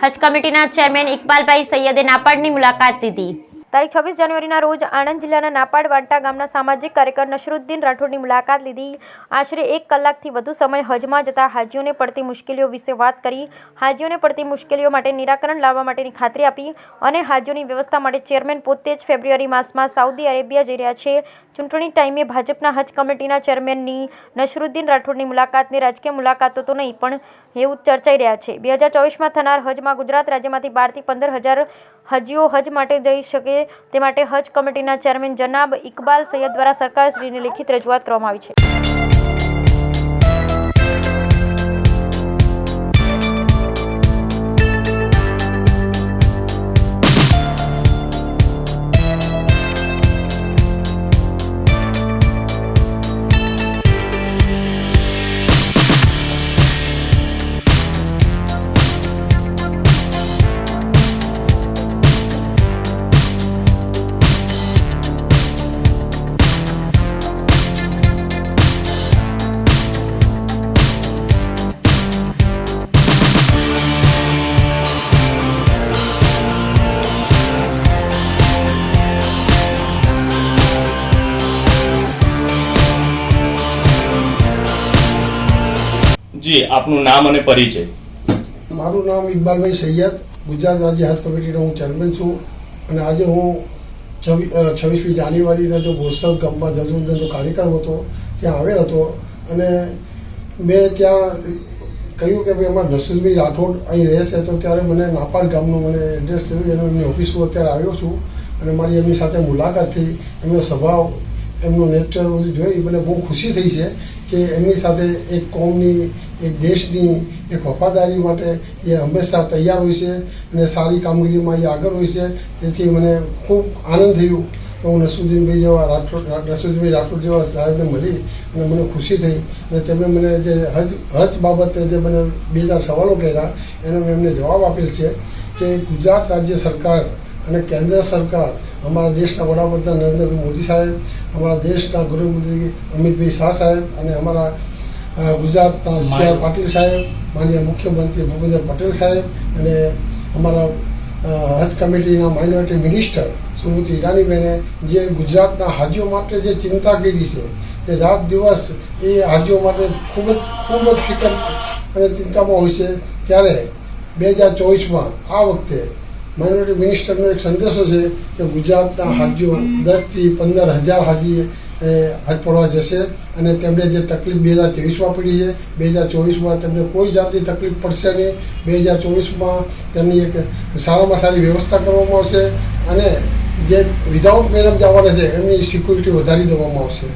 હજ કમિટીના ચેરમેન ઇકબાલભાઈ સૈયદે નાપાડની મુલાકાત લીધી। તારીખ 26 જાન્યુઆરીના રોજ આણંદ જિલ્લાના નાપાડ વાંટા ગામના સામાજિક કાર્યકર નસરુદ્દીન રાઠોડની મુલાકાત લીધી। આશરે 1 કલાકથી વધુ સમય હજમાં જતા હાજીઓને પડતી મુશ્કેલીઓ વિશે વાત કરી, હાજીઓને પડતી મુશ્કેલીઓ માટે નિરાકરણ લાવવા માટેની ખાતરી આપી અને હાજીઓની વ્યવસ્થા માટે ચેરમેન પોતે જ ફેબ્રુઆરી માસમાં સાઉદી અરેબિયા જઈ રહ્યા છે। ચૂંટણી ટાઈમે ભાજપના હજ કમિટીના ચેરમેનની નસરુદ્દીન રાઠોડની મુલાકાતને રાજકીય મુલાકાતો તો નહીં પણ એવું ચર્ચાઈ રહ્યા છે। 2024માં થનાર હજમાં ગુજરાત રાજ્યમાંથી 12 થી 15 હજાર હાજીઓ હજ માટે જઈ શકે તે માટે હજ કમિટીના ચેરમેન જનાબ ઇકબાલ સૈયદ દ્વારા સરકારશ્રીને લેખિત રજૂઆત કરવામાં આવી છે। જી આપનું નામ અને પરિચય। મારું નામ ઇકબાલભાઈ સૈયદ, ગુજરાત રાજ્ય હજ કમિટીનો હું ચેરમેન છું અને આજે હું 26મી જાન્યુઆરીના જો બોરસદ ગામમાં જજુદ્દીનનો કાર્યક્રમ હતો ત્યાં આવેલ હતો અને મેં ત્યાં કહ્યું કે ભાઈ અમારા નસરુદ્દીન રાઠોડ અહીં રહે છે, તો ત્યારે મને નાપાડ ગામનું મને એડ્રેસ થયું અને એમની ઓફિસમાં અત્યારે આવ્યો છું અને મારી એમની સાથે મુલાકાત થઈ। એમનો સ્વભાવ, એમનું નેચર બધું જોઈ મને બહુ ખુશી થઈ છે કે એમની સાથે એક કોમની, એક દેશની એક વફાદારી માટે એ હંમેશા તૈયાર હોય છે અને સારી કામગીરીમાં એ આગળ હોય છે। તેથી મને ખૂબ આનંદ થયું કે હું નસરુદ્દીનભાઈ રાઠોડ જેવા સાહેબને મળી અને મને ખુશી થઈ અને તેમણે મને જે હજ બાબતે જે મને 2000 સવાલો કર્યા એનો મેં એમને જવાબ આપેલ છે કે ગુજરાત રાજ્ય સરકાર અને કેન્દ્ર સરકાર, અમારા દેશના વડાપ્રધાન નરેન્દ્રભાઈ મોદી સાહેબ, અમારા દેશના ગૃહમંત્રી અમિતભાઈ શાહ સાહેબ અને અમારા ગુજરાતના CR પાટીલ સાહેબ, માનનીય મુખ્યમંત્રી ભૂપેન્દ્ર પટેલ સાહેબ અને અમારા હજ કમિટીના માઇનોરિટી મિનિસ્ટર શ્રીમતી ઈરાનીબેને જે ગુજરાતના હાજીઓ માટે જે ચિંતા કરી છે તે રાત દિવસ એ હાજીઓ માટે ખૂબ જ ફિકર અને ચિંતામાં હોય છે। ત્યારે 2024માં આ વખતે માઇનોરિટી મિનિસ્ટરનો એક સંદેશો છે કે ગુજરાતના હાજીઓ 10 થી 15 હજાર હાજી હજ પડવા જશે અને તેમને જે તકલીફ 2023માં પડી છે 2024માં તેમને કોઈ જાતની તકલીફ પડશે નહીં। 2024માં તેમની એક સારામાં સારી વ્યવસ્થા કરવામાં આવશે અને જે વિધાઉટ મહેનત જવાના છે એમની સિક્યુરિટી વધારી દેવામાં આવશે।